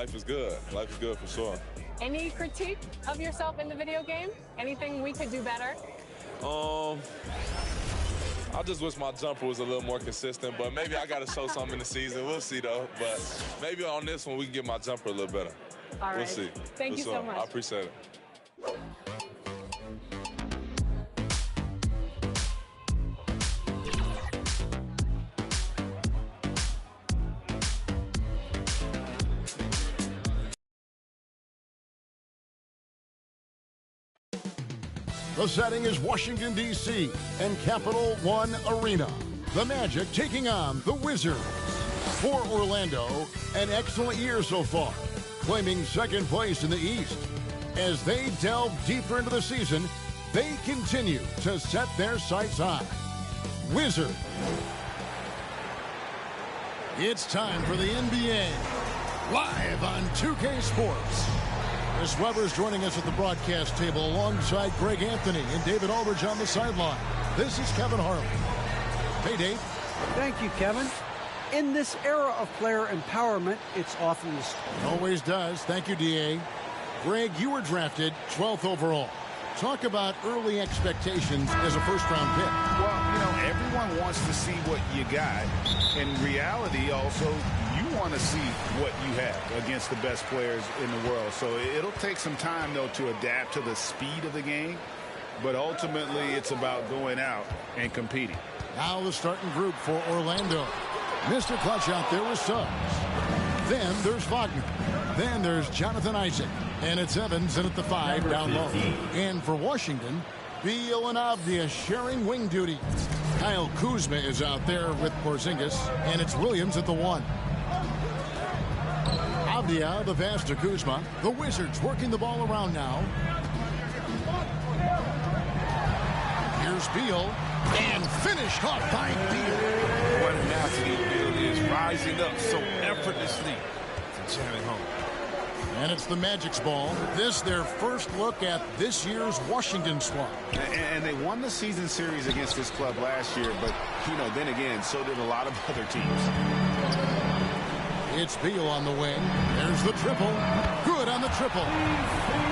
life is good. Life is good for sure. Any critique of yourself in the video game? Anything we could do better? I just wish my jumper was a little more consistent, but maybe I got to show something in the season. We'll see, though. But maybe on this one, we can get my jumper a little better. All right. We'll see. Thank you so much. I appreciate it. The setting is Washington, D.C. and Capital One Arena. The Magic taking on the Wizards. For Orlando, an excellent year so far, claiming second place in the East. As they delve deeper into the season, they continue to set their sights high. Wizards. It's time for the NBA. Live on 2K Sports. Chris Webber's joining us at the broadcast table alongside Greg Anthony and David Aldridge on the sideline. This is Kevin Harlan. Hey, Dave. Thank you, Kevin. In this era of player empowerment, it's often the... Always does. Thank you, D.A. Greg, you were drafted 12th overall. Talk about early expectations as a first-round pick. Well, you know, everyone wants to see what you got. In reality, also, you want to see what you have against the best players in the world. So it'll take some time, though, to adapt to the speed of the game. But ultimately, it's about going out and competing. Now the starting group for Orlando. Mr. Clutch out there with subs. Then there's Wagner. Then there's Jonathan Isaac. And it's Evans in at the 5 down low. And for Washington, Beal and Avdia sharing wing duty. Kyle Kuzma is out there with Porzingis. And it's Williams at the 1. Avdia, the pass to Kuzma. The Wizards working the ball around now. Here's Beal. And finished off by Beal. What tenacity Beal is, rising up so effortlessly to jam it home. And it's the Magic's ball. This their first look at this year's Washington squad. And they won the season series against this club last year, but, you know, then again, so did a lot of other teams. It's Beal on the wing. There's the triple. Good on the triple.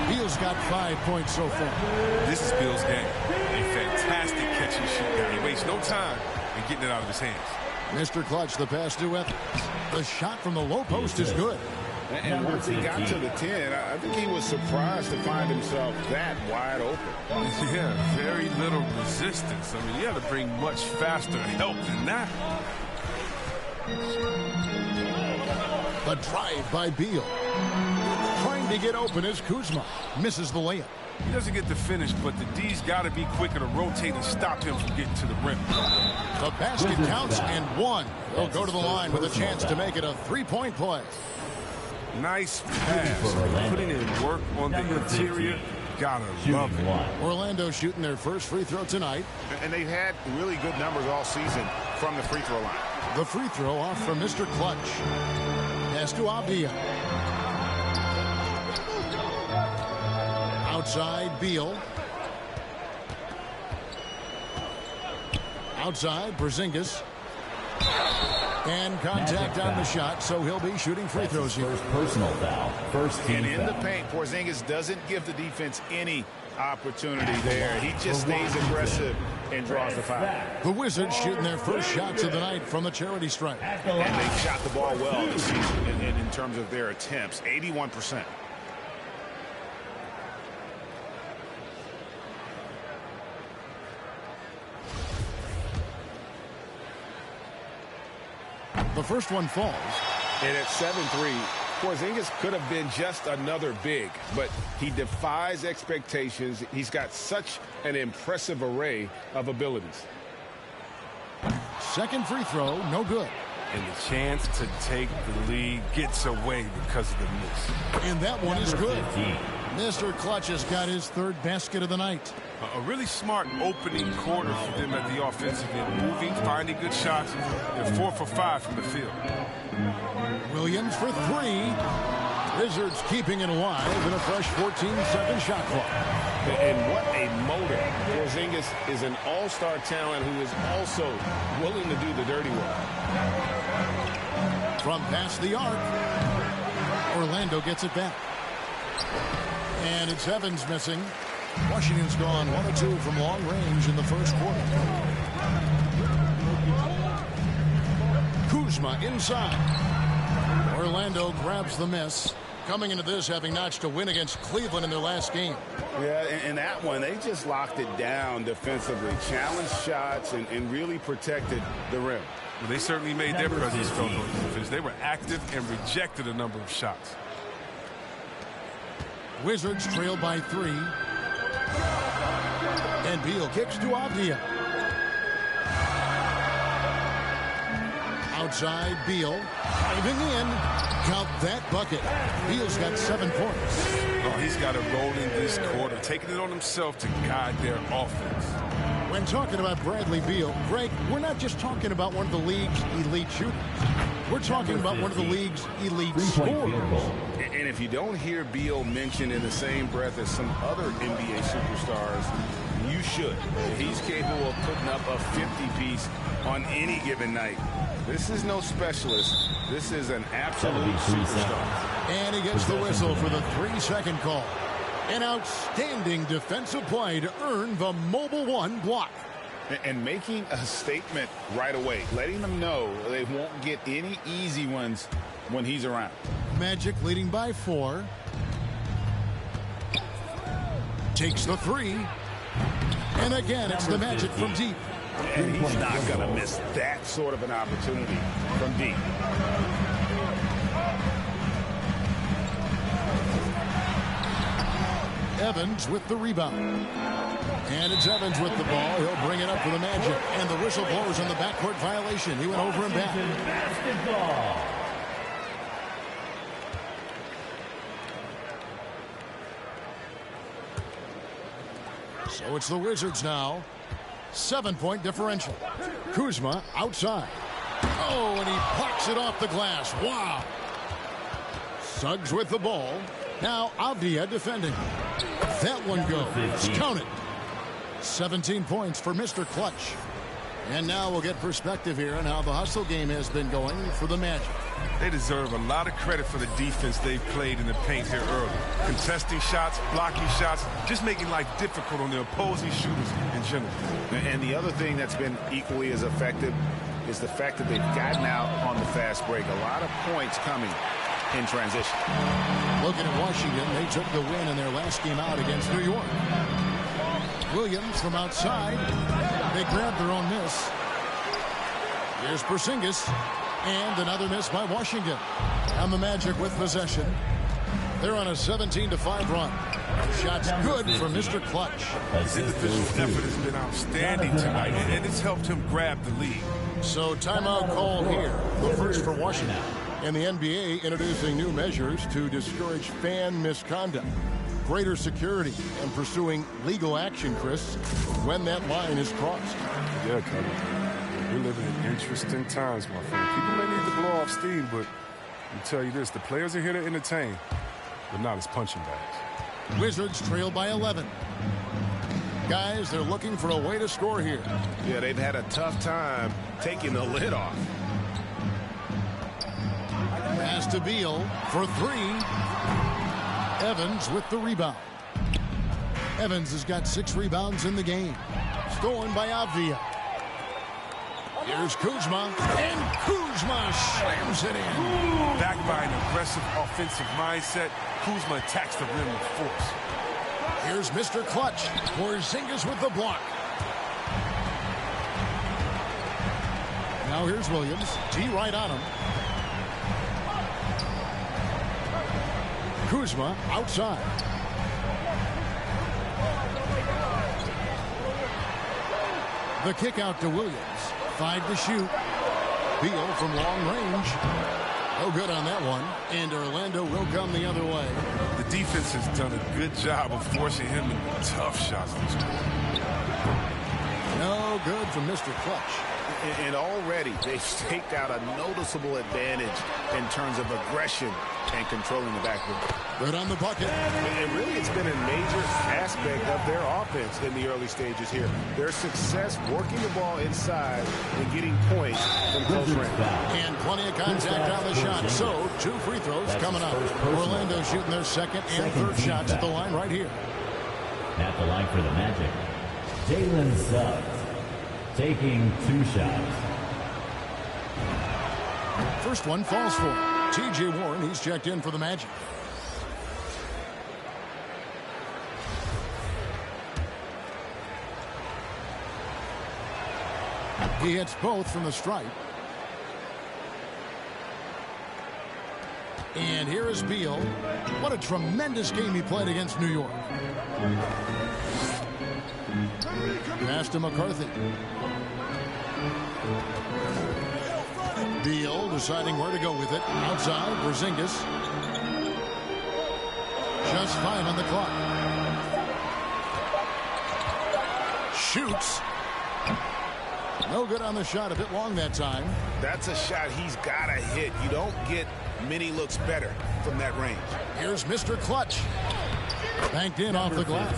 Beal's got 5 points so far. This is Beal's game. A fantastic catch and shoot guy. He wastes no time in getting it out of his hands. Mr. Clutch, the pass to Evans. The shot from the low post is good. And once he got to the 10, I think he was surprised to find himself that wide open. Yeah, very little resistance. I mean, you had to bring much faster help than that. The drive by Beal. Trying to get open is Kuzma. Misses the layup. He doesn't get the finish, but the D's got to be quicker to rotate and stop him from getting to the rim. The basket counts and one. He'll go to the line with a chance to make it a three-point play. Nice pass. Putting in work on the interior. Gotta love it. Orlando shooting their first free throw tonight. And they've had really good numbers all season from the free throw line. The free throw off from Mr. Clutch. Pass to Avdia. Outside, Beal. Outside, Porzingis. And contact on the shot, so he'll be shooting free throws here. Personal foul. First team and in the foul. paint, Porzingis doesn't give the defense any opportunity there. He just stays aggressive and draws the foul. The Wizards shooting their first shots of the night from the charity stripe. And they've shot the ball well this season in terms of their attempts, 81%. The first one falls. And at 7-3, Porzingis could have been just another big, but he defies expectations. He's got such an impressive array of abilities. Second free throw, no good. And the chance to take the lead gets away because of the miss. And that one is good. Mr. Clutch has got his third basket of the night. A really smart opening quarter for them at the offensive end. Moving, finding good shots. They're 4 for 5 from the field. Williams for three. Wizards keeping it alive in a fresh 14-second shot clock. And what a motor. Porzingis is an all-star talent who is also willing to do the dirty work. From past the arc, Orlando Orlando gets it back. And it's Evans missing. Washington's gone 1 of 2 from long range in the first quarter. Kuzma inside. Orlando grabs the miss. Coming into this, having notched a win against Cleveland in their last game. Yeah, in that one, they just locked it down defensively, challenged shots, and really protected the rim. Well, they certainly made their presence felt on defense. They were active and rejected a number of shots. Wizards trail by 3. And Beal kicks to Avdia. Outside, Beal diving in. Count that bucket. Beal's got 7 points. Oh, he's got it rolling this quarter, taking it on himself to guide their offense. When talking about Bradley Beal, Greg, we're not just talking about one of the league's elite shooters. We're talking about one of the league's elite scorers. And if you don't hear Beal mentioned in the same breath as some other NBA superstars, you should. He's capable of putting up a 50-piece on any given night. This is no specialist. This is an absolute superstar. And he gets the whistle for the 3-second call. An outstanding defensive play to earn the Mobile One block. And making a statement right away, letting them know they won't get any easy ones when he's around. Magic leading by 4. Takes the 3. And again, it's the Magic from deep. And he's not going to miss that sort of an opportunity from deep. Evans with the rebound. And it's Evans with the ball. He'll bring it up for the Magic. And the whistle blows on the backcourt violation. He went over and back. So it's the Wizards now. 7-point differential. Kuzma outside. Oh, and he plucks it off the glass. Wow. Suggs with the ball. Now Avdia defending. That one goes. Count it. 17 points for Mr. Clutch. And now we'll get perspective here on how the hustle game has been going for the Magic. They deserve a lot of credit for the defense they've played in the paint here early. Contesting shots, blocking shots, just making life difficult on the opposing shooters in general. And the other thing that's been equally as effective is the fact that they've gotten out on the fast break. A lot of points coming in transition. Looking at Washington, they took the win in their last game out against New York. Williams from outside. They grabbed their own miss. Here's Porzingis. And another miss by Washington. And the Magic with possession. They're on a 17-5 run. Shots good from Mr. Clutch. His individual effort has been outstanding tonight, and it's helped him grab the lead. So timeout call here. The first for Washington. And the NBA introducing new measures to discourage fan misconduct. Greater security and pursuing legal action, Chris, when that line is crossed. Yeah, Kevin. We're living in interesting times, my friend. People may need to blow off steam, but I'll tell you this, the players are here to entertain, but not as punching bags. Wizards trail by 11. Guys, they're looking for a way to score here. Yeah, they've had a tough time taking the lid off. Pass to Beal for 3. Evans with the rebound. Evans has got 6 rebounds in the game. Stolen by Avdia. Here's Kuzma, and Kuzma slams it in. Backed by an aggressive offensive mindset, Kuzma attacks the rim with force. Here's Mr. Clutch. Porzingis with the block. Now here's Williams. T right on him. Kuzma outside. The kick out to Williams. 5 to shoot. Beal from long range. No good on that one. And Orlando will come the other way. The defense has done a good job of forcing him into tough shots this quarter. No good from Mr. Clutch. And already they've staked out a noticeable advantage in terms of aggression and controlling the backboard. Good on the bucket. And really, it's been a major aspect of their offense in the early stages here. Their success working the ball inside and getting points from close range. And plenty of contact on the shot. So, 2 free throws coming up. Orlando shooting their second and third shots at the line right here. At the line for the Magic, Jalen Suggs taking 2 shots. First one falls for T.J. Warren. He's checked in for the Magic. He hits both from the stripe. And here is Beal. What a tremendous game he played against New York. Pass to McCarthy. Beal deciding where to go with it. Outside, Porzingis. Just 5 on the clock. Shoots. No good on the shot. A bit long that time. That's a shot he's got to hit. You don't get many looks better from that range. Here's Mr. Clutch. Banked in off the glass.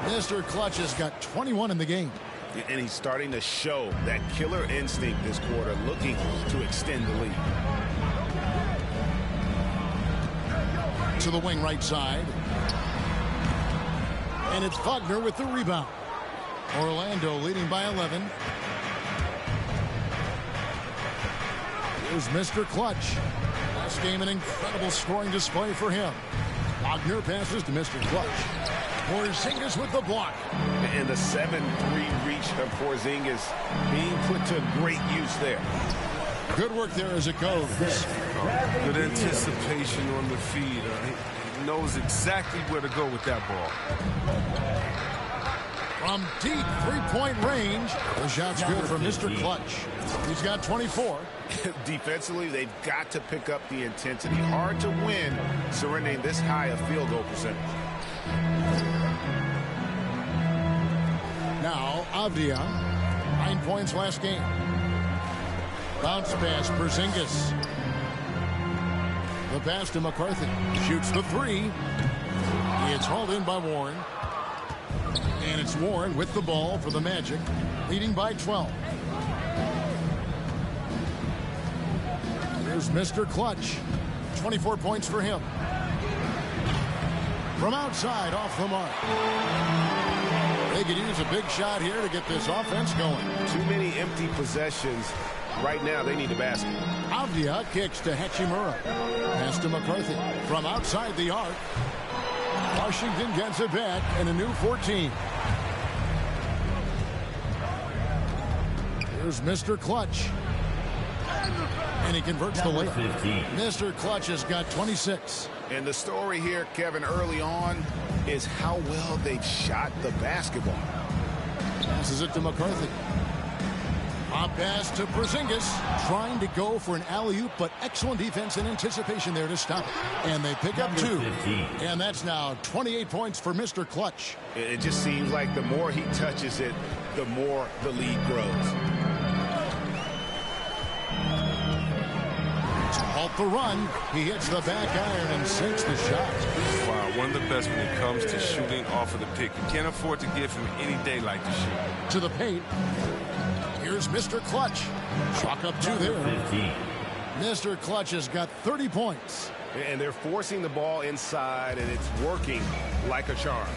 Mr. Clutch has got 21 in the game. And he's starting to show that killer instinct this quarter, looking to extend the lead. To the wing right side. And it's Wagner with the rebound. Orlando leading by 11. Here's Mr. Clutch. Last game, an incredible scoring display for him. Wagner passes to Mr. Clutch. Porzingis with the block. And the 7-3 reach of Porzingis being put to great use there. Good work there as it goes. Good anticipation on the feed. He knows exactly where to go with that ball. From deep three-point range, the shot's good for Mr. Clutch. He's got 24. Defensively, they've got to pick up the intensity. Hard to win surrendering this high a field goal percentage. Now, Avdia, 9 points last game. Bounce pass, Porzingis. The pass to McCarthy. Shoots the 3. It's hauled in by Warren. And it's Warren with the ball for the Magic, leading by 12. Here's Mr. Clutch. 24 points for him. From outside, off the mark. They could use a big shot here to get this offense going. Too many empty possessions. Right now, they need a basket. Avdia kicks to Hachimura. Pass to McCarthy. From outside the arc. Washington gets it back and a new 14. Here's Mr. Clutch. And he converts the layup. Mr. Clutch has got 26. And the story here, Kevin, early on is how well they've shot the basketball. Passes it to McCarthy. A pass to Porzingis. Trying to go for an alley-oop, but excellent defense and anticipation there to stop it. And they pick up 2. And that's now 28 points for Mr. Clutch. It just seems like the more he touches it, the more the lead grows. To halt the run, he hits the back iron and sinks the shot. Wow, one of the best when it comes to shooting off of the pick. You can't afford to give him any daylight to shoot. To the paint. Here's Mr. Clutch. Chalk up 2 there. 15. Mr. Clutch has got 30 points. And they're forcing the ball inside, and it's working like a charm.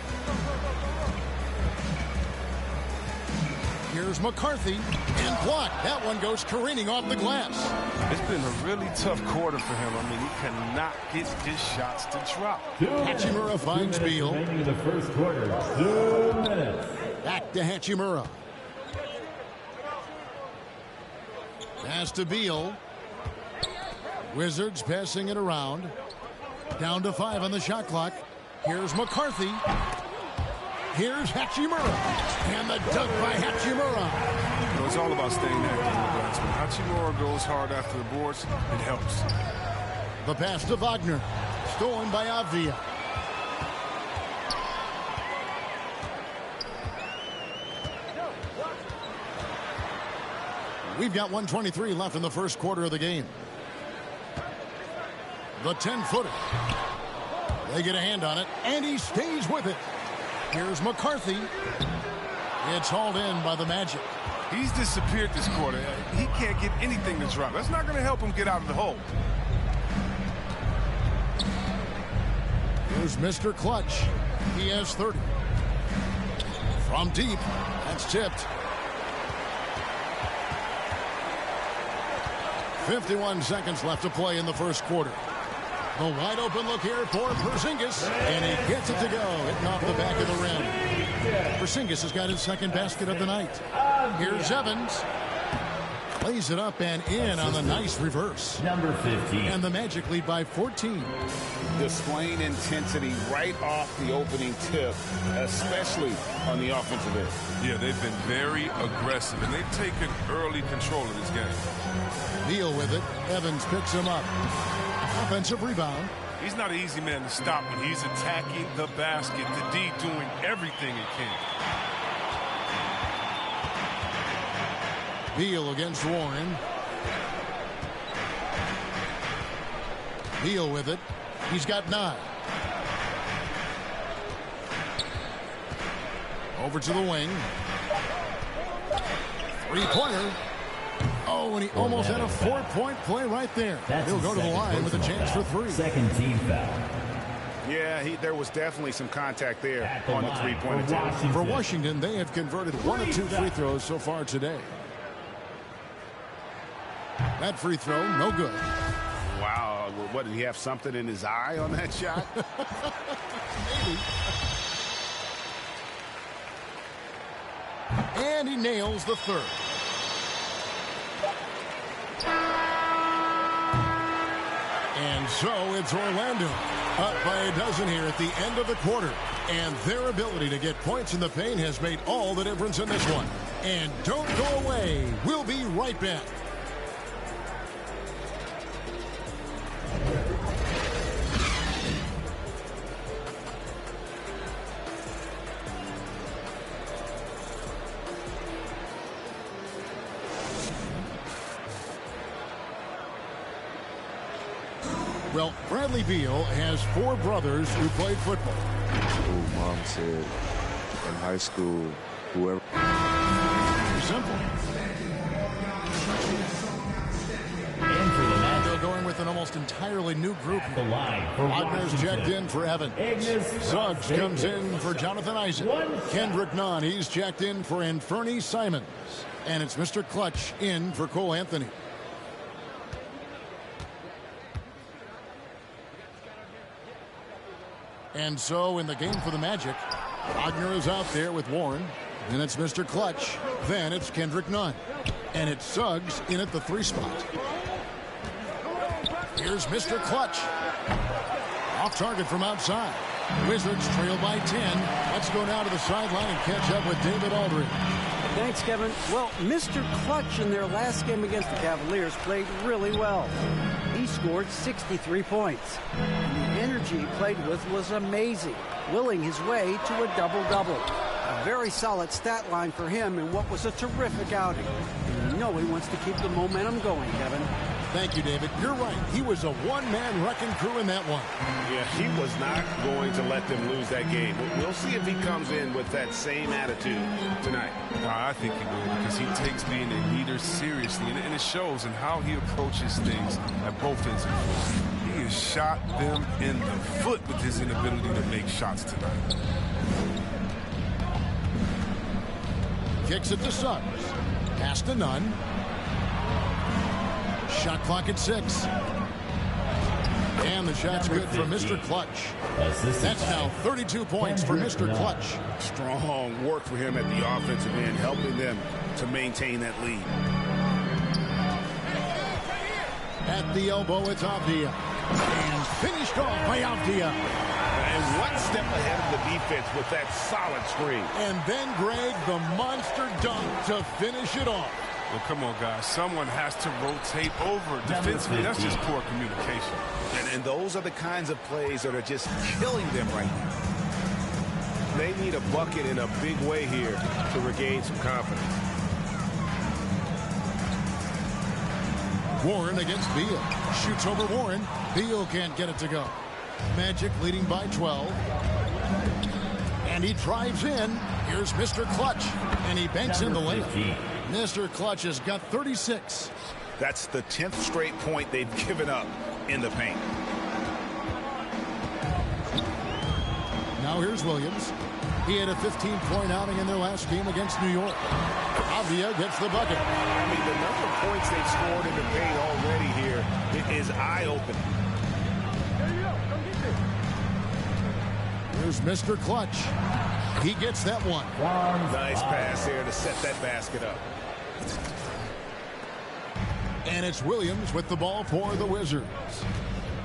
Here's McCarthy. And blocked. That one goes careening off the glass. It's been a really tough quarter for him. I mean, he cannot get his shots to drop. Hachimura finds Beal. Remaining in the first quarter. 2 minutes. Back to Hachimura. Pass to Beal. Wizards passing it around. Down to 5 on the shot clock. Here's McCarthy. Here's Hachimura. And the dunk by Hachimura. You know, it's all about staying active in the glass. When Hachimura goes hard after the boards, it helps. The pass to Wagner. Stolen by Avdia. We've got 1:23 left in the first quarter of the game. The 10-footer. They get a hand on it, and he stays with it. Here's McCarthy. It's hauled in by the Magic. He's disappeared this quarter. He can't get anything to drop. That's not going to help him get out of the hole. Here's Mr. Clutch. He has 30. From deep, that's tipped. 51 seconds left to play in the first quarter. The wide open look here for Porzingis, and he gets it to go, hitting off the back of the rim. Porzingis has got his second basket of the night. Here's Evans. Plays it up and in on the nice reverse. Number 15. And the Magic lead by 14. Displaying intensity right off the opening tip, especially on the offensive end. Yeah, they've been very aggressive, and they've taken early control of this game. Deal with it. Evans picks him up. Offensive rebound. He's not an easy man to stop when he's attacking the basket. The D doing everything he can. Beal against Warren. Beal with it. He's got 9. Over to the wing. Three-pointer. Oh, and he almost had a 4-point play right there. He'll go to the line with a chance for 3. Second team foul. Yeah, there was definitely some contact there on the three-point attempt. For Washington, they have converted 1 of 2 free throws so far today. That free throw, no good. Wow, what, did he have something in his eye on that shot? Maybe. And he nails the third. And so it's Orlando up by a dozen here at the end of the quarter. And their ability to get points in the paint has made all the difference in this one. And don't go away. We'll be right back. Well, Bradley Beal has 4 brothers who played football. Mom said in high school, whoever. Simple. They're going with an almost entirely new group. Wagner's checked in for Evan. Suggs comes in for Jonathan Isaac. Kendrick Nunn, he's checked in for Anfernee Simons. And it's Mr. Clutch in for Cole Anthony. And so in the game for the Magic, Wagner is out there with Warren. And it's Mr. Clutch. Then it's Kendrick Nunn. And it's Suggs in at the 3 spot. Here's Mr. Clutch. Off target from outside. Wizards trail by 10. Let's go now to the sideline and catch up with David Aldridge. Thanks, Kevin. Well, Mr. Clutch in their last game against the Cavaliers played really well. He scored 63 points. And the energy he played with was amazing, willing his way to a double-double. A very solid stat line for him in what was a terrific outing. And you know he wants to keep the momentum going, Kevin. Thank you, David. You're right. He was a one-man wrecking crew in that one. Yeah, he was not going to let them lose that game. We'll see if he comes in with that same attitude tonight. I think he will, because he takes being a leader seriously, and it shows in how he approaches things at both ends of the floor. He has shot them in the foot with his inability to make shots tonight. Kicks it to Suggs. Pass to Nunn. Shot clock at 6. And the shot's good for Mr. Clutch. That's now 32 points for Mr. Clutch. Strong work for him at the offensive end, helping them to maintain that lead. At the elbow, it's Avdia. And finished off by Avdia. And one step ahead of the defense with that solid screen. And then, Greg, the monster dunk to finish it off. Well, come on, guys. Someone has to rotate over defensively. That's just poor communication. And those are the kinds of plays that are just killing them right now. They need a bucket in a big way here to regain some confidence. Warren against Beal. Shoots over Warren. Beal can't get it to go. Magic leading by 12. And he drives in. Here's Mr. Clutch. And he banks in the layup. Mr. Clutch has got 36. That's the 10th straight point they've given up in the paint. Now here's Williams. He had a 15-point outing in their last game against New York. Avdia gets the bucket. I mean, the number of points they've scored in the paint already here is eye-opening. Here's Mr. Clutch. He gets that one. Nice pass there to set that basket up. And it's Williams with the ball for the Wizards.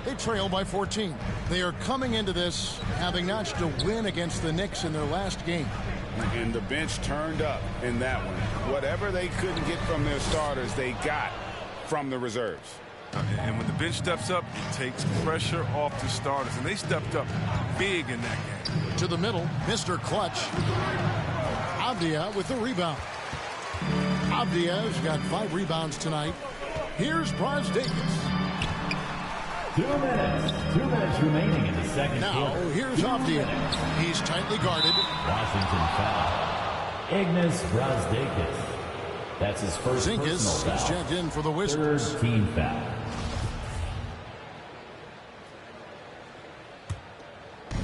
They trail by 14. They are coming into this having notched a win against the Knicks in their last game. And the bench turned up in that one. Whatever they couldn't get from their starters, they got from the reserves. And when the bench steps up, it takes pressure off the starters. And they stepped up big in that game. To the middle, Mr. Clutch. Avdia with the rebound. Avdia's got 5 rebounds tonight. Here's Brazdeikis. 2 minutes. 2 minutes remaining in the second now, quarter. Here's Avdia. He's tightly guarded. Washington foul. Ignas Brazdeikis. That's his first personal foul. Is checked in for the Wizards. 3rd team foul.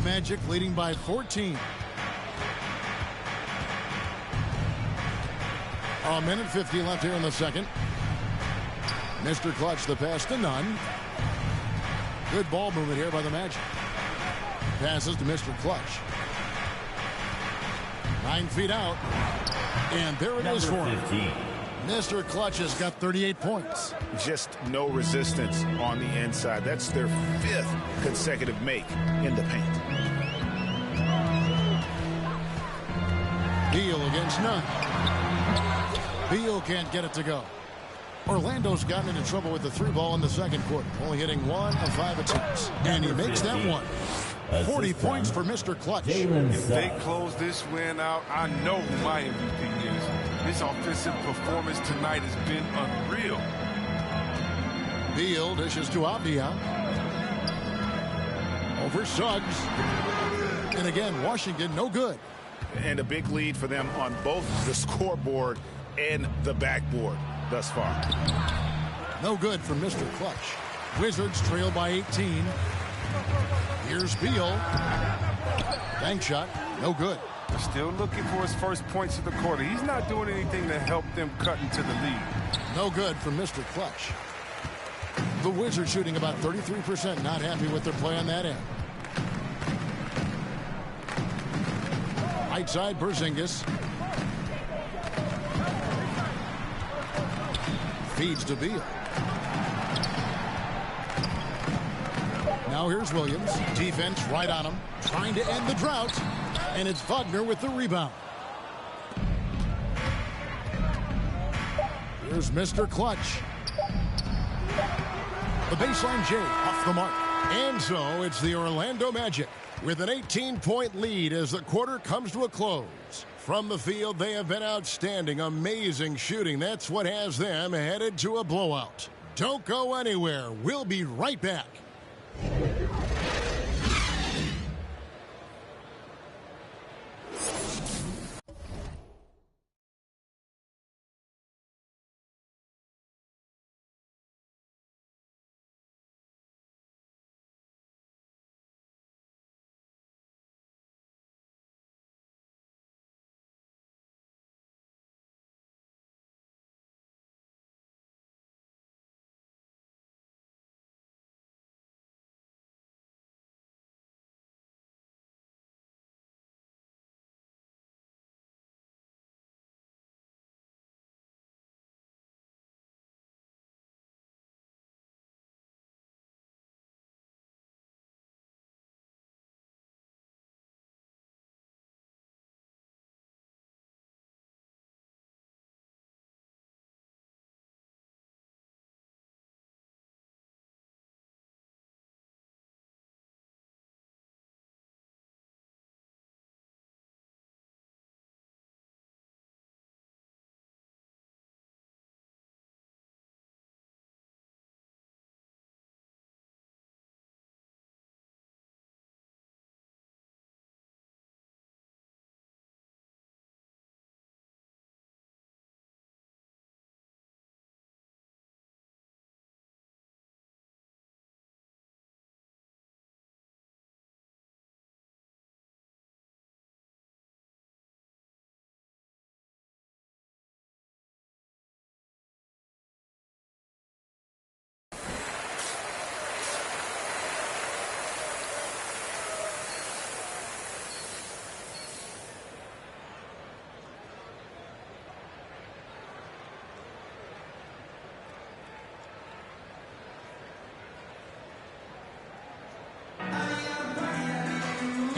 Magic leading by 14. A minute 50 left here in the second. Mr. Clutch, the pass to Nunn. Good ball movement here by the Magic. Passes to Mr. Clutch. 9 feet out. And there it is for him. Mr. Clutch has got 38 points. Just no resistance on the inside. That's their 5th consecutive make in the paint. Beal against Nunn. Beal can't get it to go. Orlando's gotten into trouble with the 3 ball in the second quarter, only hitting 1 of 5 attempts. And he makes that one. 40 points for Mr. Clutch. If they close this win out, I know who my MVP is. His offensive performance tonight has been unreal. Beal dishes to Avdia. Over Suggs. And again, Washington no good. And a big lead for them on both the scoreboard and the backboard thus far. No good from Mr. Clutch. Wizards trail by 18. Here's Beal. Bank shot. No good. Still looking for his first points of the quarter. He's not doing anything to help them cut into the lead. No good from Mr. Clutch. The Wizards shooting about 33%. Not happy with their play on that end. Right side, Porzingis. Feeds to Beal. Now here's Williams. Defense right on him. Trying to end the drought. And it's Wagner with the rebound. Here's Mr. Clutch. The baseline J off the mark. And so it's the Orlando Magic with an 18-point lead as the quarter comes to a close. From the field, they have been outstanding, amazing shooting. That's what has them headed to a blowout. Don't go anywhere. We'll be right back.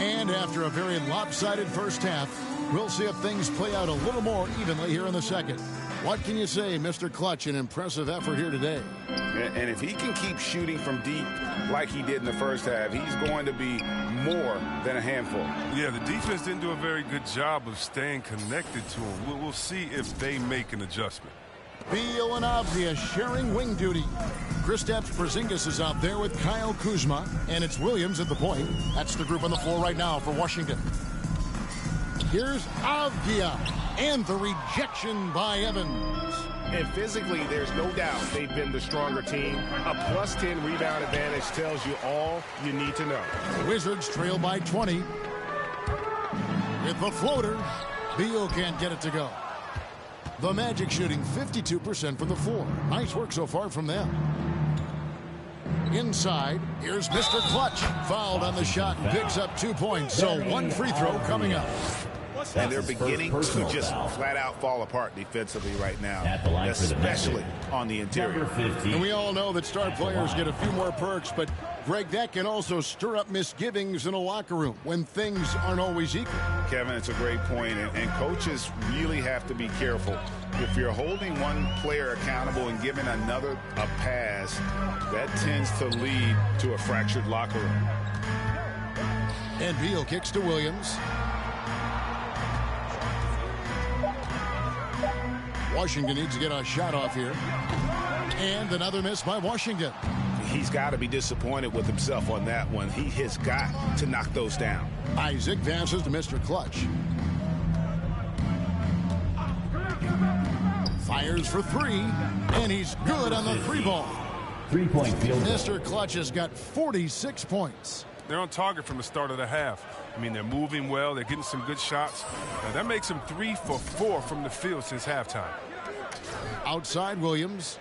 And after a very lopsided first half, we'll see if things play out a little more evenly here in the second. What can you say, Mr. Clutch? An impressive effort here today. And if he can keep shooting from deep like he did in the first half, he's going to be more than a handful. Yeah, the defense didn't do a very good job of staying connected to him. We'll see if they make an adjustment. Beal and Avdia sharing wing duty. Kristaps Porzingis is out there with Kyle Kuzma, and it's Williams at the point. That's the group on the floor right now for Washington. Here's Avdia, and the rejection by Evans. And physically, there's no doubt they've been the stronger team. A +10 rebound advantage tells you all you need to know. The Wizards trail by 20. With the floater, Beal can't get it to go. The Magic shooting 52% from the floor. Nice work so far from them. Inside, here's Mr. Clutch. Fouled on the shot and picks up 2 points. So one free throw coming up. And they're beginning to just flat out fall apart defensively right now, especially on the interior. And we all know that star players get a few more perks, but Greg, that can also stir up misgivings in a locker room when things aren't always equal. Kevin, it's a great point, and coaches really have to be careful. If you're holding one player accountable and giving another a pass, that tends to lead to a fractured locker room. And Beal kicks to Williams. Washington needs to get a shot off here. And another miss by Washington. He's got to be disappointed with himself on that one. He has got to knock those down. Isaac passes to Mr. Clutch. Fires for three, and he's good on the 3-ball. 3-point field goal. Mr. Clutch has got 46 points. They're on target from the start of the half. I mean, they're moving well. They're getting some good shots. Now, that makes them 3 for 4 from the field since halftime. Outside Williams.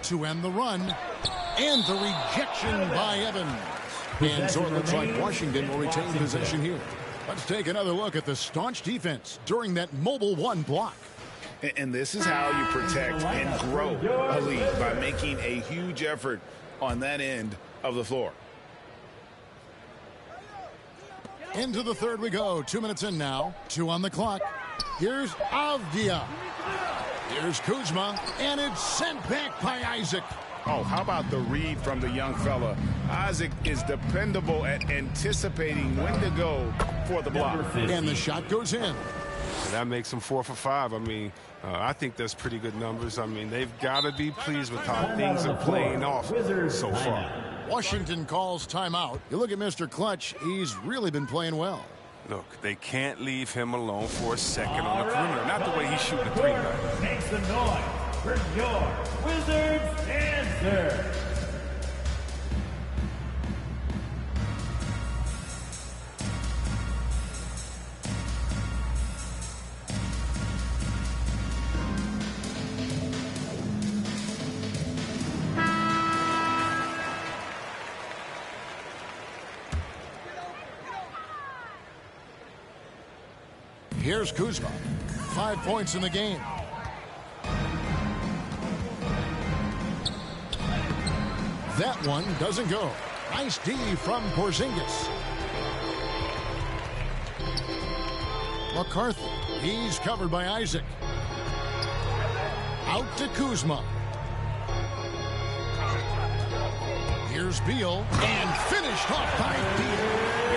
To end the run. And the rejection by Evans. And so it looks like Washington will retain possession here. Let's take another look at the staunch defense during that mobile one block. And this is how you protect and grow a lead, by making a huge effort on that end of the floor. Into the third we go. 2 minutes in now. 2 on the clock. Here's Avdia. Here's Kuzma. And it's sent back by Isaac. Oh, how about the read from the young fella? Isaac is dependable at anticipating when to go for the block. And the shot goes in. And that makes them 4 for 5. I mean, I think that's pretty good numbers. I mean, they've got to be pleased with how things are playing off so far. Washington calls timeout. You look at Mr. Clutch, he's really been playing well. Look, they can't leave him alone for a second on the perimeter. Not the way he's shooting the 3 tonight. Make some noise for your Wizards answer. Here's Kuzma. 5 points in the game. That one doesn't go. Nice D from Porzingis. McCarthy. He's covered by Isaac. Out to Kuzma. Here's Beal. And finished off by Beal.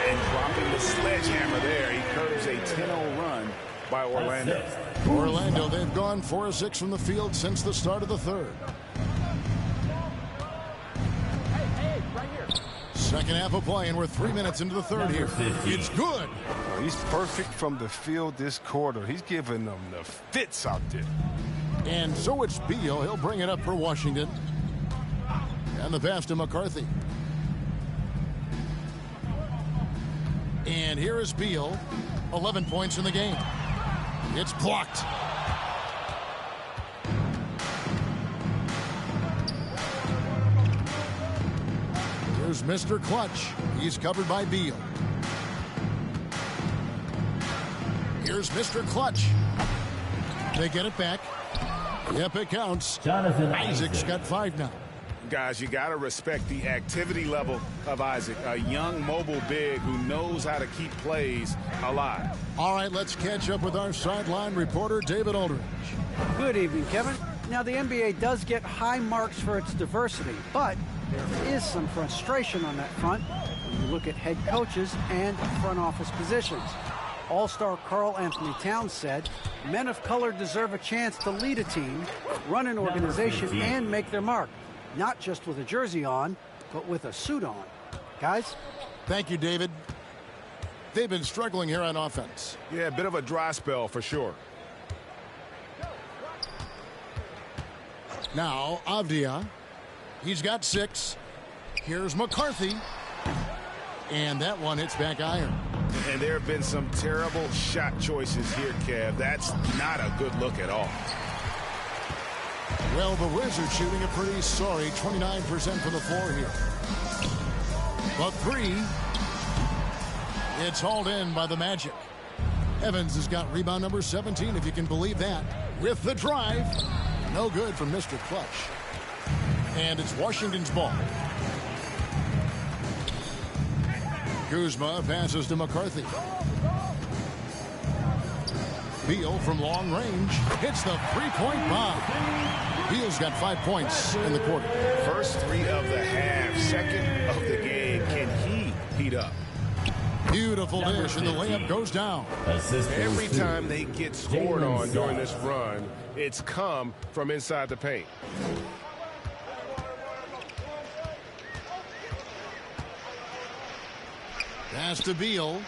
And dropping the sledgehammer there. He curves a 10-0 run by Orlando. Orlando, they've gone 4 of 6 from the field since the start of the third. Second half of play, and we're 3 minutes into the third here. It's good. He's perfect from the field this quarter. He's giving them the fits out there. And so it's Beal. He'll bring it up for Washington. And the pass to McCarthy. And here is Beal. 11 points in the game. It's blocked. Here's Mr. Clutch. He's covered by Beal. Here's Mr. Clutch. They get it back. Yep, it counts. Jonathan Isaac's got 5 now. Guys, you got to respect the activity level of Isaac, a young mobile big who knows how to keep plays alive. All right, let's catch up with our sideline reporter, David Aldridge. Good evening, Kevin. Now, the NBA does get high marks for its diversity, but there is some frustration on that front when you look at head coaches and front office positions. All-star Karl Anthony Towns said, men of color deserve a chance to lead a team, run an organization, and make their mark. Not just with a jersey on, but with a suit on. Guys? Thank you, David. They've been struggling here on offense. Yeah, a bit of a dry spell for sure. Now, Avdia. He's got 6. Here's McCarthy. And that one hits back iron. And there have been some terrible shot choices here, Kev. That's not a good look at all. Well, the Wizards shooting a pretty sorry 29% from the floor here. But 3. It's hauled in by the Magic. Evans has got rebound number 17, if you can believe that. With the drive. No good from Mr. Clutch. And it's Washington's ball. Kuzma passes to McCarthy. Beal from long range hits the three-point bomb. Beal's got 5 points in the quarter. First 3 of the half, second of the game. Can he heat up? Beautiful dish, and the layup goes down. Every time they get scored on during this run, it's come from inside the paint. Pass to Beal.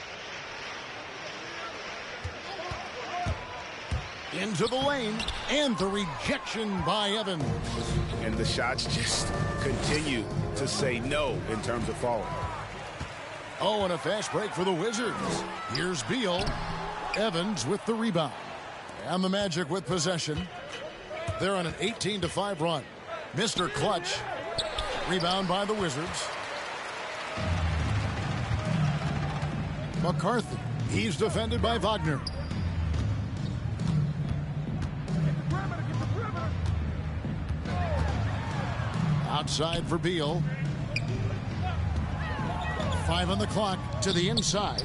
Into the lane, and the rejection by Evans. And the shots just continue to say no in terms of falling. Oh, and a fast break for the Wizards. Here's Beal. Evans with the rebound. And the Magic with possession. They're on an 18-5 run. Mr. Clutch. Rebound by the Wizards. McCarthy. He's defended by Wagner. Outside for Beal. 5 on the clock to the inside.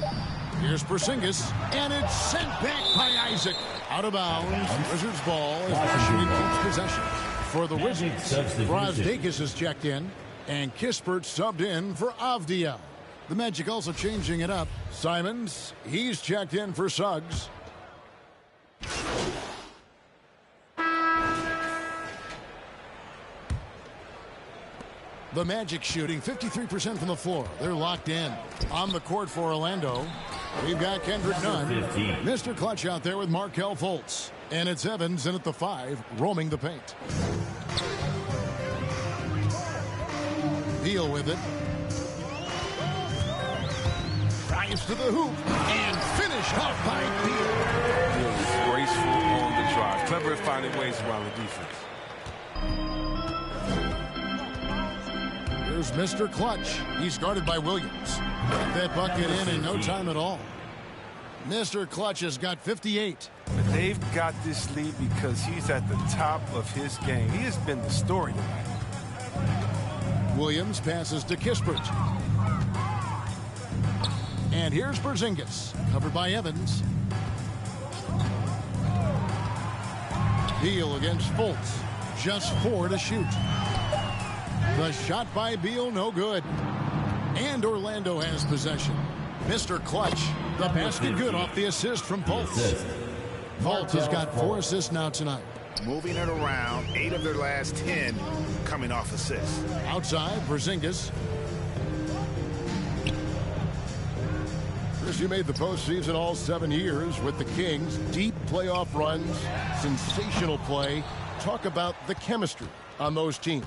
Here's Porzingis, and it's sent back by Isaac. Out of bounds. Wizards ball as Washington keeps possession. For the Wizards, Brazdeikis is checked in, and Kispert subbed in for Avdia. The Magic also changing it up. Simons, he's checked in for Suggs. The Magic shooting 53% from the floor. They're locked in. On the court for Orlando, we've got Kendrick Nunn. 15. Mr. Clutch out there with Markelle Fultz. And it's Evans in at the 5, roaming the paint. Beal with it. Drives to the hoop. And finished off by Beal. Beal is graceful on the drive. Clever at finding ways around the defense. Here's Mr. Clutch. He's guarded by Williams. Got that bucket in no time at all. Mr. Clutch has got 58. But they've got this lead because he's at the top of his game. He has been the story tonight. Williams passes to Kispert. And here's Porzingis, covered by Evans. Beal against Fultz. Just 4 to shoot. The shot by Beal, no good. And Orlando has possession. Mr. Clutch, the basket good off the assist from Fultz. Fultz has got 4 assists now tonight. Moving it around, 8 of their last 10 coming off assists. Outside, Porzingis. Chris, you made the postseason all 7 years with the Kings. Deep playoff runs, sensational play. Talk about the chemistry on those teams.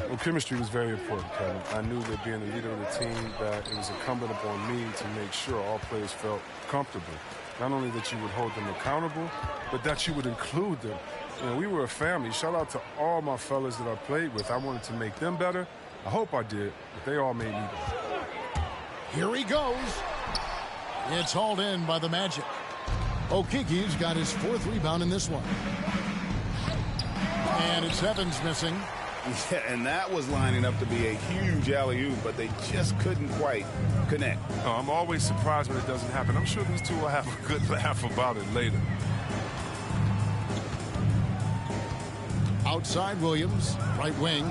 Well, chemistry was very important, Kevin. I knew that being the leader of the team, that it was incumbent upon me to make sure all players felt comfortable. Not only that you would hold them accountable, but that you would include them. You know, we were a family. Shout out to all my fellas that I played with. I wanted to make them better. I hope I did, but they all made me better. Here he goes. It's hauled in by the Magic. Okiki's got his 4th rebound in this one. And it's Evans missing. Yeah, and that was lining up to be a huge alley-oop, but they just couldn't quite connect. Oh, I'm always surprised when it doesn't happen. I'm sure these two will have a good laugh about it later. Outside Williams, right wing.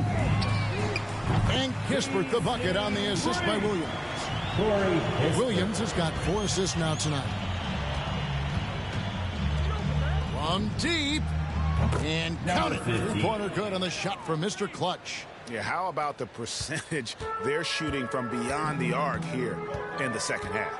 And Kispert the bucket on the assist by Williams. Williams has got 4 assists now tonight. From deep. And count it. Three-pointer good on the shot from Mr. Clutch. Yeah, how about the percentage they're shooting from beyond the arc here in the second half?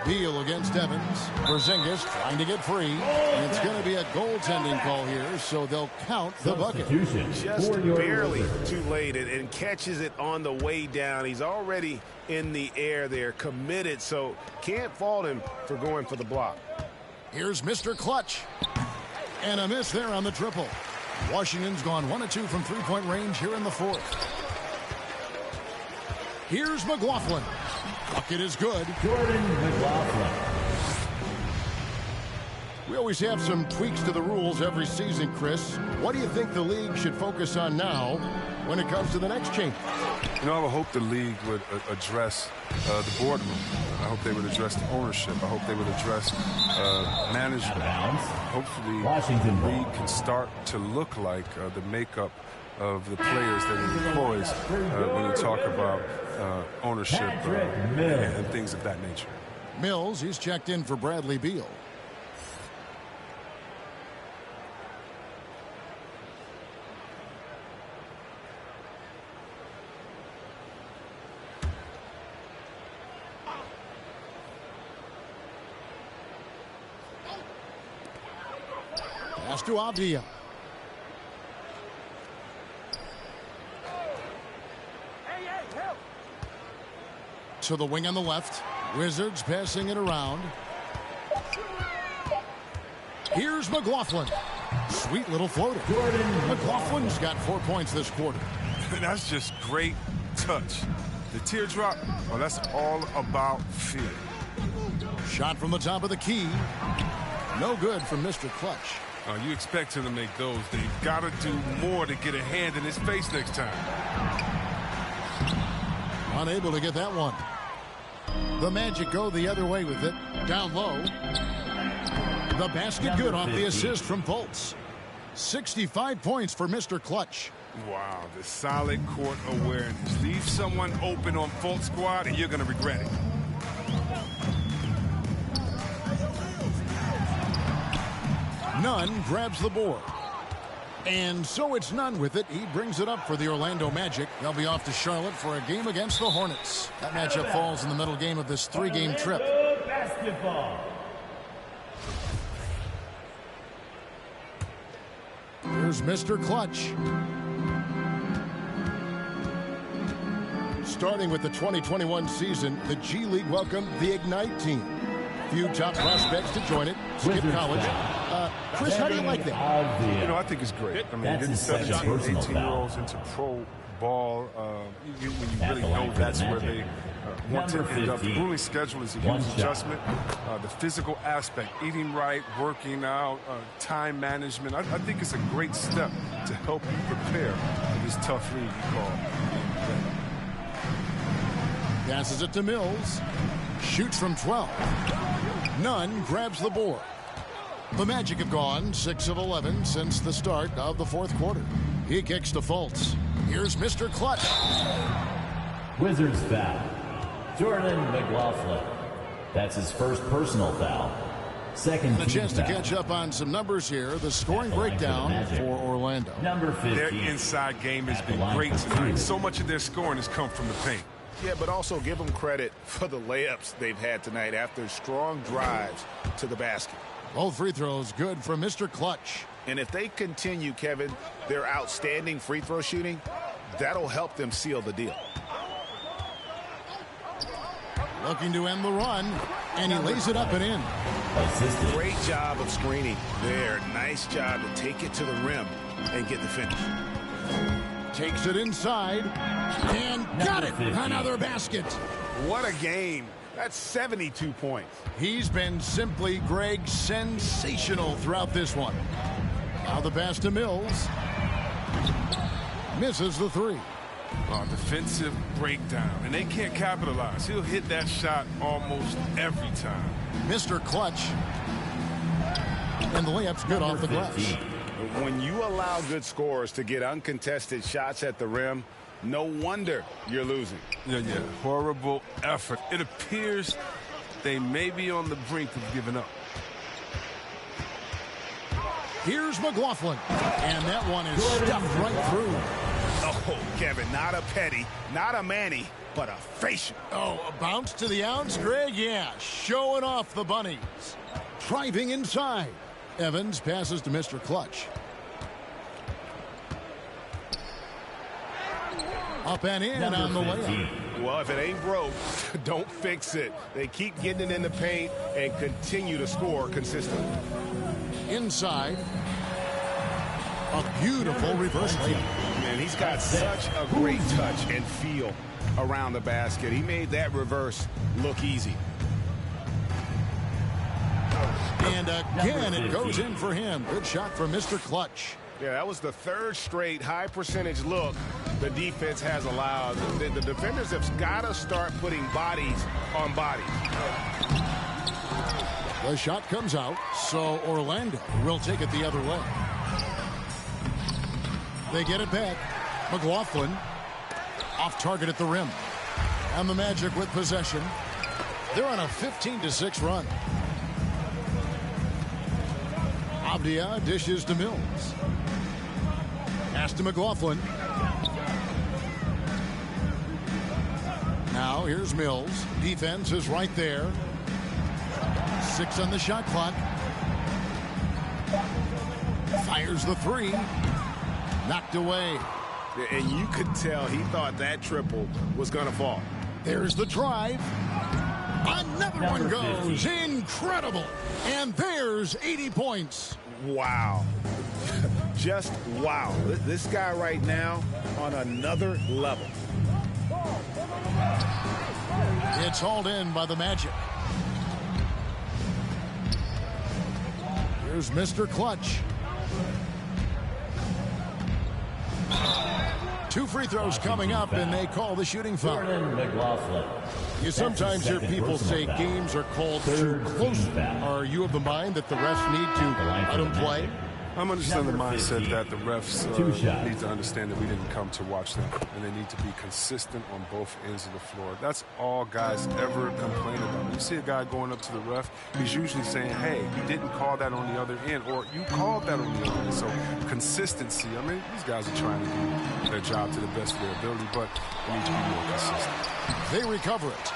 Beal against Evans. Porzingis trying to get free. And it's going to be a goaltending call here, so they'll count the bucket. Just barely too late and catches it on the way down. He's already in the air there, committed, so can't fault him for going for the block. Here's Mr. Clutch. And a miss there on the triple. Washington's gone 1 of 2 from three-point range here in the fourth. Here's McLaughlin. Bucket is good. Jordan McLaughlin. We always have some tweaks to the rules every season, Chris. What do you think the league should focus on now when it comes to the next change? You know, I would hope the league would address the boardroom. I hope they would address the ownership. I hope they would address management. Hopefully, Washington the league can start to look like the makeup of the players that it employs when you talk about ownership and things of that nature. Mills, he's checked in for Bradley Beal. Pass to Avdia. To the wing on the left. Wizards passing it around. Here's McLaughlin. Sweet little floater. McLaughlin's got 4 points this quarter. That's just great touch. The teardrop, well, that's all about feel. Shot from the top of the key. No good from Mr. Clutch. You expect him to make those. They've got to do more to get a hand in his face next time. Unable to get that one. The Magic go the other way with it. Down low. The basket good off the assist from Fultz. 65 points for Mr. Clutch. Wow, the solid court awareness. Leave someone open on Fultz squad and you're going to regret it. Nunn grabs the board. And so it's Nunn with it. He brings it up for the Orlando Magic. They'll be off to Charlotte for a game against the Hornets. That matchup falls in the middle game of this 3-game trip. Basketball. Here's Mr. Clutch. Starting with the 2021 season, the G League welcomed the Ignite team. Few top prospects to join it. Skip college. Chris, how do you like that? You know, I think it's great. I mean, getting 17, 18-year-olds into pro ball, when you really know that's where they want to end up. The grueling schedule is a huge adjustment. The physical aspect, eating right, working out, time management. I think it's a great step to help you prepare for this tough league you call. Passes it to Mills. Shoots from 12. Nunn grabs the board. The Magic have gone 6 of 11 since the start of the fourth quarter. He kicks to Fultz. Here's Mr. Clutch. Wizards foul. Jordan McLaughlin. That's his first personal foul. Second a chance to catch up on some numbers here. The scoring breakdown for Orlando. Number 15. Their inside game has been great tonight. So much of their scoring has come from the paint. Yeah, but also give them credit for the layups they've had tonight after strong drives to the basket. Both free throws good from Mr. Clutch. And if they continue, Kevin, their outstanding free throw shooting, that'll help them seal the deal. Looking to end the run, and he lays it up and in. Great job of screening there. Nice job to take it to the rim and get the finish. Takes it inside and got it. Another basket. What a game That's 72 points. He's been simply, Greg, sensational throughout this one. Now the pass to Mills. Misses the three. Defensive breakdown, and they can't capitalize. He'll hit that shot almost every time. Mr. Clutch. And the layup's good off the glass. When you allow good scorers to get uncontested shots at the rim, no wonder you're losing. Yeah. Horrible effort. It appears they may be on the brink of giving up. Here's McLaughlin. And that one is stuffed right through. Oh, Kevin, not a Petty, not a Manny, but a facial. Oh, a bounce to the ounce, Greg? Yeah, showing off the bunnies. Driving inside. Evans passes to Mr. Clutch. Up and in on the layup. Well, if it ain't broke, don't fix it. They keep getting it in the paint and continue to score consistently. Inside. A beautiful reverse layup. Man, he's got such a great touch and feel around the basket. He made that reverse look easy. And again, it goes in for him. Good shot from Mr. Clutch. Yeah, that was the third straight high percentage look the defense has allowed. The defenders have got to start putting bodies on bodies. The shot comes out, so Orlando will take it the other way. They get it back. McLaughlin off target at the rim. And the Magic with possession. They're on a 15-6 run. Avdia dishes to Mills. Pass to McLaughlin. Now here's Mills. Defense is right there. 6 on the shot clock. Fires the three. Knocked away. And you could tell he thought that triple was going to fall. There's the drive. Another one goes. Incredible. And there's 80 points. Wow. Just wow. This guy right now on another level. It's hauled in by the Magic. Here's Mr. Clutch. 2 free throws coming up, and they call the shooting foul. You sometimes hear people say games are called too close. Are you of the mind that the refs need to let them play? I'm understanding the mindset that the refs need to understand that we didn't come to watch them, and they need to be consistent on both ends of the floor. That's all guys ever complain about. When you see a guy going up to the ref, he's usually saying, hey, you didn't call that on the other end, or you called that on the other end. So consistency, I mean, these guys are trying to do their job to the best of their ability, but they need to be more consistent. They recover it.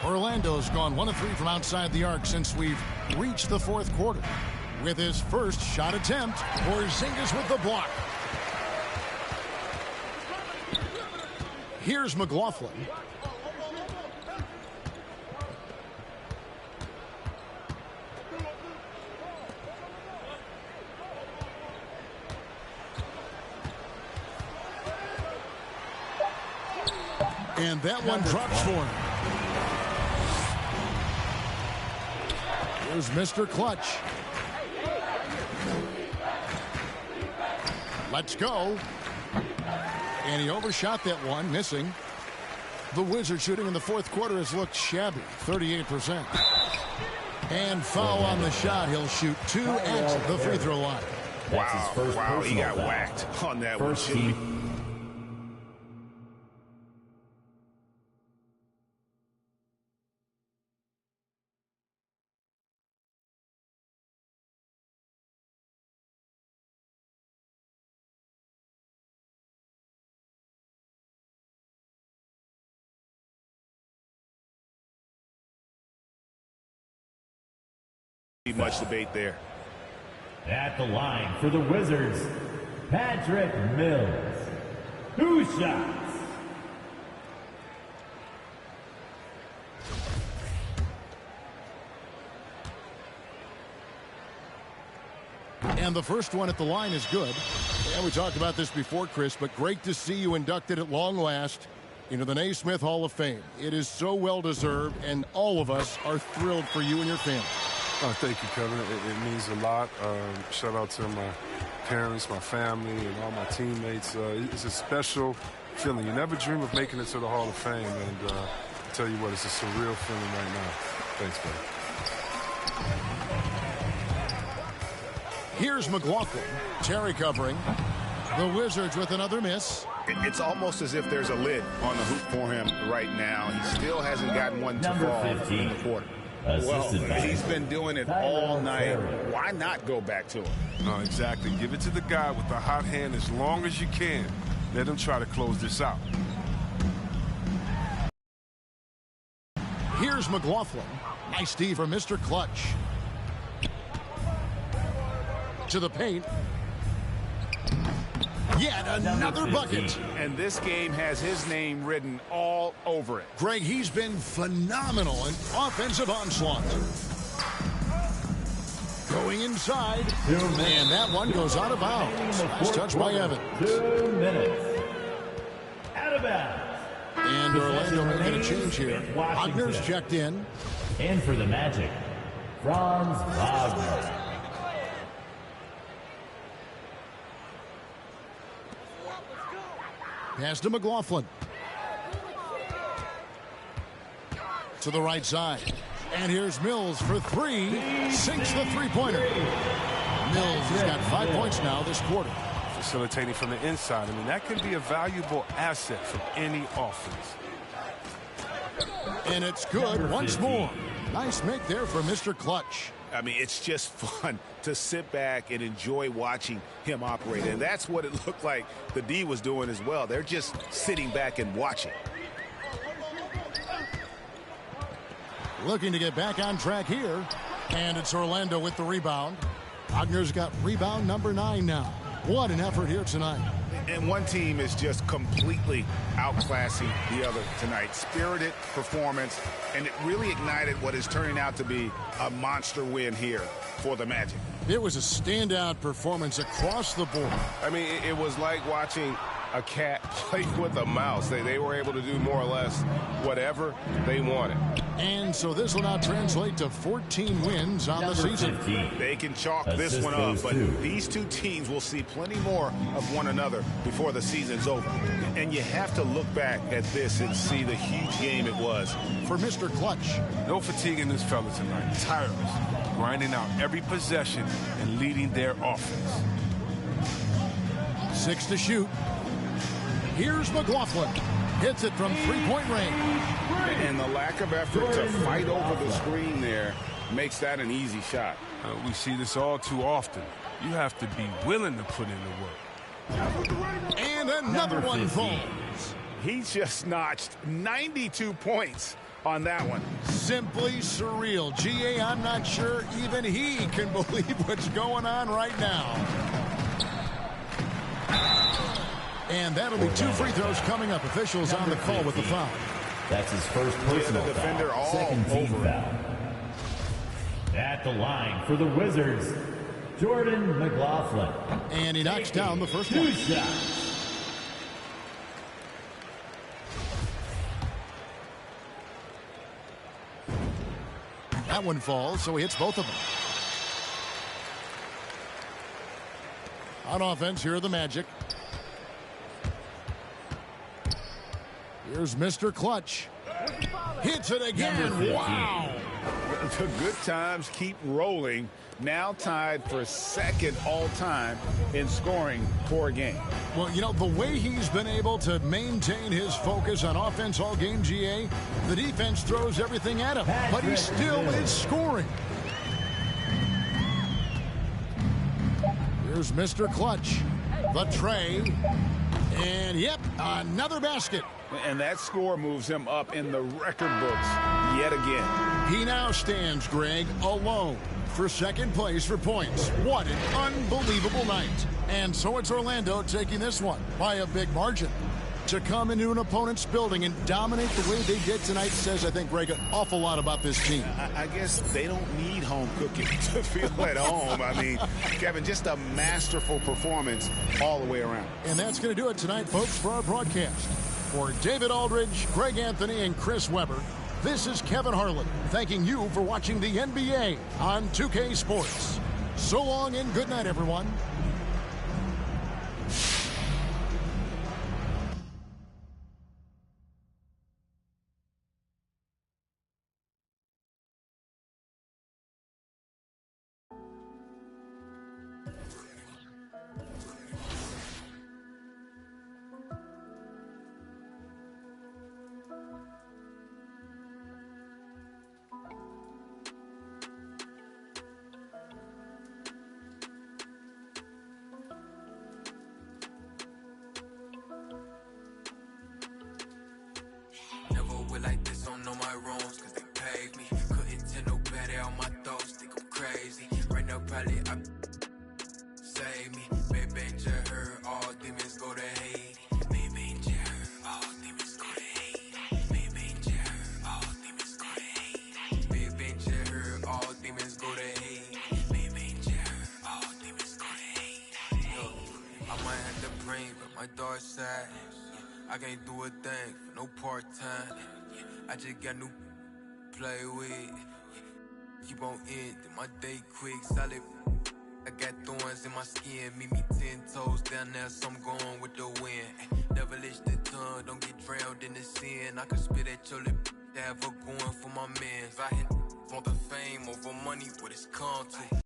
Orlando's gone 1 of 3 from outside the arc since we've reached the 4th quarter. With his first shot attempt, Porzingis with the block. Here's McLaughlin. And that one drops for him. Here's Mr. Clutch. Let's go. And he overshot that one, missing. The Wizards shooting in the 4th quarter has looked shabby, 38%. And foul on the shot. He'll shoot 2 at the free throw line. Wow, he got whacked on that one. Much debate there. At the line for the Wizards, Patrick Mills. 2 shots. And the first one at the line is good. And we talked about this before, Chris, but great to see you inducted at long last into the Naismith Hall of Fame. It is so well-deserved, and all of us are thrilled for you and your family. Oh, thank you, Kevin. It means a lot. Shout out to my parents, my family, and all my teammates. It's a special feeling. You never dream of making it to the Hall of Fame, and I tell you what, it's a surreal feeling right now. Thanks, man. Here's McLaughlin. Terry covering. The Wizards with another miss. It's almost as if there's a lid on the hoop for him right now. He still hasn't gotten one to fall in the quarter. Well, he's been doing it all night. Why not go back to him? No, exactly. Give it to the guy with the hot hand as long as you can. Let him try to close this out. Here's McLaughlin. Nice D for Mr. Clutch. To the paint. Yet another bucket. And this game has his name written all over it. Greg, he's been phenomenal in offensive onslaught. Going inside. And that one goes out of bounds. Nice touch by Evans. 2 minutes. Out of bounds. And Orlando making a change here. Wagner's checked in. And for the Magic, Franz Wagner. Pass to McLaughlin. To the right side. And here's Mills for three. Sinks the three-pointer. Mills has got 5 points now this quarter. Facilitating from the inside. I mean, that can be a valuable asset for any offense. And it's good once more. Nice make there for Mr. Clutch. I mean, it's just fun to sit back and enjoy watching him operate. And that's what it looked like the D was doing as well. They're just sitting back and watching. Looking to get back on track here. And it's Orlando with the rebound. Wagner's got rebound number 9 now. What an effort here tonight. And one team is just completely outclassing the other tonight. Spirited performance, and it really ignited what is turning out to be a monster win here for the Magic. It was a standout performance across the board. I mean, it was like watching a cat play with a mouse. They were able to do more or less whatever they wanted. And so this will now translate to 14 wins on the season. 15. They can chalk this one up, but these two teams will see plenty more of one another before the season's over. And you have to look back at this and see the huge game it was. For Mr. Clutch. No fatigue in this fella tonight. Tireless. Grinding out every possession and leading their offense. 6 to shoot. Here's McLaughlin. Hits it from three-point range. And the lack of effort to fight over the screen there makes that an easy shot. We see this all too often. You have to be willing to put in the work. And another one falls. He just notched 92 points on that one. Simply surreal. GA, I'm not sure even he can believe what's going on right now. And that'll be 2 free throws coming up. Officials on the call with the foul. That's his first personal the defender foul. all Second team over. foul. At the line for the Wizards, Jordan McLaughlin. And he knocks down the first one. 2 shots. That one falls, so he hits both of them. On offense, here are the Magic. Here's Mr. Clutch. Hits it again. Wow. The good times keep rolling. Now tied for second all-time in scoring for a game. Well, you know, the way he's been able to maintain his focus on offense all game, GA, the defense throws everything at him, but he still is scoring. Here's Mr. Clutch. The tray. And, yep, another basket. And that score moves him up in the record books yet again. He now stands, Greg, alone for second place for points. What an unbelievable night. And so it's Orlando taking this one by a big margin. To come into an opponent's building and dominate the way they did tonight says, I think, Greg, an awful lot about this team. I guess they don't need home cooking to feel at home. I mean, Kevin, just a masterful performance all the way around. And that's going to do it tonight, folks, for our broadcast. For David Aldridge, Greg Anthony, and Chris Webber, this is Kevin Harlan thanking you for watching the NBA on 2K Sports. So long and good night, everyone. Like this, don't know my wrongs, cause they paid me. Couldn't tell no better on my thoughts, think I'm crazy. Right now, probably I save me. Baby, you heard all demons go to Haiti. Baby, you heard all demons go to Haiti. Baby, you heard all demons go to Haiti. Baby, you heard all demons go to Haiti. Baby, you heard all demons go to Haiti. Yo, I might have to bring but my dark side. I can't do a thing for no part-time. I just got new play with. Keep on ending my day quick, solid. I got thorns in my skin, meet me 10 toes down there, so I'm going with the wind. Devilish the tongue, don't get drowned in the sin. I can spit at your lip, have her going for my mans. I hit want the fame over money, what it's come to.